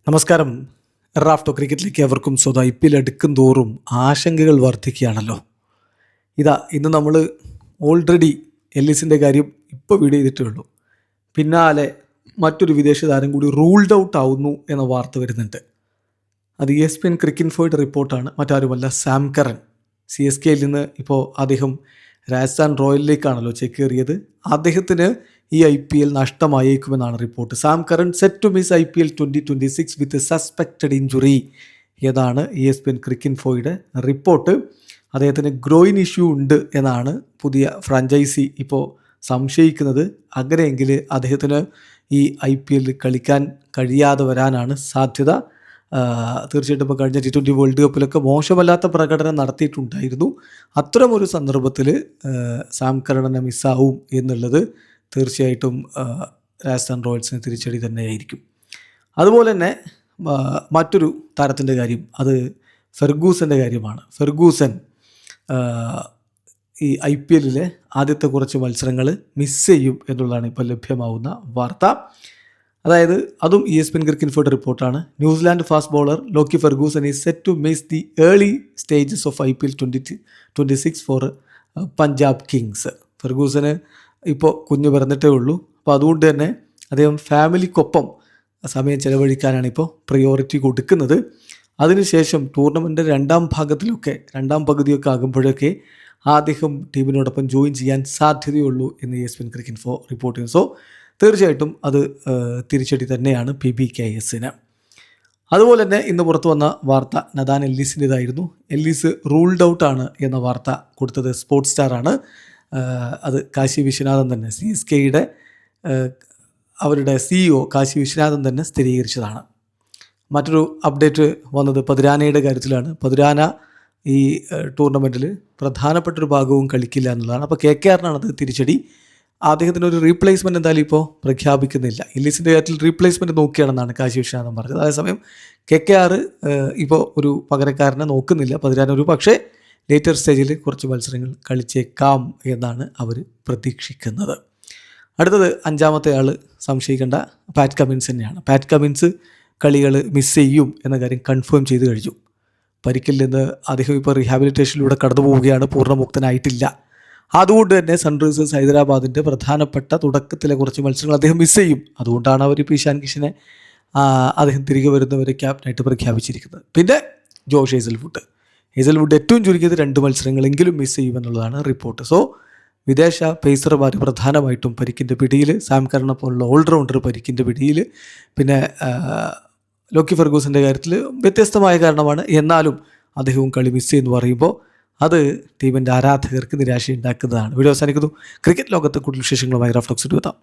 നമസ്കാരം. റാഫ്റ്റോ ക്രിക്കറ്റിലേക്ക് അവർക്കും സ്വന്തം IPL എടുക്കും തോറും ആശങ്കകൾ വർദ്ധിക്കുകയാണല്ലോ. ഇന്ന് നമ്മൾ ഓൾറെഡി എല്ലിസിൻ്റെ കാര്യം ഇപ്പോൾ വീഡിയോ ചെയ്തിട്ടേ ഉള്ളൂ. പിന്നാലെ മറ്റൊരു വിദേശ താരം കൂടി റൂൾഡ് ഔട്ട് ആവുന്നു എന്ന വാർത്ത വരുന്നുണ്ട്. അത് ESPN ക്രിക്കിൻഫോയുടെ റിപ്പോർട്ടാണ്. മറ്റാരുമല്ല, സാം കറൻ. CSKയിൽ നിന്ന് ഇപ്പോൾ അദ്ദേഹം രാജസ്ഥാൻ റോയലിലേക്കാണല്ലോ ചേക്കേറിയത്. അദ്ദേഹത്തിന് ഈ IPL നഷ്ടമായേക്കുമെന്നാണ് report. Sam Curran set to miss IPL 2026 with suspected injury എന്നാണ് ESPN ക്രിക്കിൻഫോയുടെ റിപ്പോർട്ട്. അദ്ദേഹത്തിന് ഗ്രോയിൻ ഇഷ്യൂ ഉണ്ട് എന്നാണ് പുതിയ ഫ്രാഞ്ചൈസി ഇപ്പോൾ സംശയിക്കുന്നത്. അങ്ങനെയെങ്കിൽ അദ്ദേഹത്തിന് ഈ IPL കളിക്കാൻ കഴിയാതെ വരാനാണ് സാധ്യത. തീർച്ചയായിട്ടും ഇപ്പോൾ കഴിഞ്ഞ T20 വേൾഡ് കപ്പിലൊക്കെ മോശമല്ലാത്ത പ്രകടനം നടത്തിയിട്ടുണ്ടായിരുന്നു. അത്തരമൊരു സന്ദർഭത്തിൽ സാം കറണിനെ മിസ്സാവും എന്നുള്ളത് തീർച്ചയായിട്ടും രാജസ്ഥാൻ റോയൽസിന് തിരിച്ചടി തന്നെയായിരിക്കും. അതുപോലെ തന്നെ മറ്റൊരു താരത്തിൻ്റെ കാര്യം, അത് ഫെർഗൂസൻ്റെ കാര്യമാണ്. ഫെർഗൂസൻ ഈ IPLലെ ആദ്യത്തെ കുറച്ച് മത്സരങ്ങൾ മിസ് ചെയ്യും എന്നുള്ളതാണ് ഇപ്പോൾ ലഭ്യമാവുന്ന വാർത്ത. അതായത് അതും ESPN ക്രിക്കിൻഫോയുടെ റിപ്പോർട്ടാണ്. New Zealand fast bowler Lockie Ferguson is set to miss the early stages of IPL 2026 for Punjab Kings. ഫെർഗൂസന് ഇപ്പോൾ കുഞ്ഞ് പിറന്നിട്ടേ ഉള്ളൂ. അപ്പോൾ അതുകൊണ്ട് തന്നെ അദ്ദേഹം ഫാമിലിക്കൊപ്പം സമയം ചെലവഴിക്കാനാണ് ഇപ്പോൾ പ്രയോറിറ്റി കൊടുക്കുന്നത്. അതിനുശേഷം ടൂർണമെൻറ്റ് രണ്ടാം പകുതിയൊക്കെ ആകുമ്പോഴൊക്കെ അദ്ദേഹം ടീമിനോടൊപ്പം ജോയിൻ ചെയ്യാൻ സാധ്യതയുള്ളൂ എന്ന് ESPN ക്രിക്കിൻഫോ റിപ്പോർട്ട് ചെയ്യുന്നു. സോ തീർച്ചയായിട്ടും അത് തിരിച്ചടി തന്നെയാണ് PBKSന്. അതുപോലെ തന്നെ ഇന്ന് പുറത്തു വന്ന വാർത്ത നദാൻ എല്ലീസിൻ്റെതായിരുന്നു. എല്ലീസ് റൂൾഡ് ഔട്ടാണ് എന്ന വാർത്ത കൊടുത്തത് സ്പോർട്സ് സ്റ്റാറാണ്. അത് കാശി വിശ്വനാഥൻ തന്നെ, CSKയുടെ അവരുടെ CEO കാശി വിശ്വനാഥൻ തന്നെ സ്ഥിരീകരിച്ചതാണ്. മറ്റൊരു അപ്ഡേറ്റ് വന്നത് പതിരാനയുടെ കാര്യത്തിലാണ്. പതിരാന ഈ ടൂർണമെൻറ്റിൽ പ്രധാനപ്പെട്ടൊരു ഭാഗവും കളിക്കില്ല എന്നുള്ളതാണ്. അപ്പോൾ KKRനാണ് അത് തിരിച്ചടി. അദ്ദേഹത്തിനൊരു റീപ്ലേസ്മെൻറ്റ് എന്തായാലും ഇപ്പോൾ പ്രഖ്യാപിക്കുന്നില്ല. എല്ലീസിൻ്റെ കാര്യത്തിൽ റീപ്ലേസ്മെൻറ്റ് നോക്കുകയാണെന്നാണ് കാശി വിശ്വനാഥൻ പറഞ്ഞത്. അതേസമയം KKR ഇപ്പോൾ ഒരു പകരക്കാരനെ നോക്കുന്നില്ല. പതിരാന ഒരു പക്ഷേ ലേറ്റർ സ്റ്റേജിൽ കുറച്ച് മത്സരങ്ങൾ കളിച്ചേക്കാം എന്നാണ് അവർ പ്രതീക്ഷിക്കുന്നത്. അടുത്തത് അഞ്ചാമത്തെ ആൾ സംശയിക്കേണ്ട പാറ്റ് കമിൻസ് തന്നെയാണ്. പാറ്റ് കമിൻസ് കളികൾ മിസ് ചെയ്യും എന്ന കാര്യം കൺഫേം ചെയ്ത് കഴിഞ്ഞു. പരിക്കിൽ നിന്ന് അദ്ദേഹം ഇപ്പോൾ റീഹാബിലിറ്റേഷനിലൂടെ കടന്നു പോവുകയാണ്, പൂർണ്ണമുക്തനായിട്ടില്ല. അതുകൊണ്ട് തന്നെ സൺറൈസേഴ്സ് ഹൈദരാബാദിൻ്റെ പ്രധാനപ്പെട്ട തുടക്കത്തിലെ കുറച്ച് മത്സരങ്ങൾ അദ്ദേഹം മിസ് ചെയ്യും. അതുകൊണ്ടാണ് അവർ ഇപ്പോൾ ഇഷാൻ കിഷനെ അദ്ദേഹം തിരികെ വരുന്നവരെ ക്യാപ്റ്റനായിട്ട് പ്രഖ്യാപിച്ചിരിക്കുന്നത്. പിന്നെ ജോഷ് ഹേസൽവുഡ് ഏറ്റവും ചുരുങ്ങിയത് 2 മത്സരങ്ങളെങ്കിലും മിസ് ചെയ്യുമെന്നുള്ളതാണ് റിപ്പോർട്ട്. സോ വിദേശ പേസർമാർ പ്രധാനമായിട്ടും പരിക്കിൻ്റെ പിടിയിൽ, സാം കറനെ പോലുള്ള ഓൾറൗണ്ടർ പരിക്കിൻ്റെ പിടിയിൽ. പിന്നെ ലോക്കി ഫെർഗൂസൻ്റെ കാര്യത്തിൽ വ്യത്യസ്തമായ കാരണമാണ്, എന്നാലും അദ്ദേഹവും കളി മിസ് ചെയ്യുമെന്ന് പറയുമ്പോൾ അത് ടീമിൻ്റെ ആരാധകർക്ക് നിരാശയുണ്ടാക്കുന്നതാണ്. വീഡിയോ അവസാനിക്കുന്നു. ക്രിക്കറ്റ് ലോകത്ത് കൂടുതൽ വിശേഷങ്ങളുമായി റാഫ്റ്റോ എത്താം.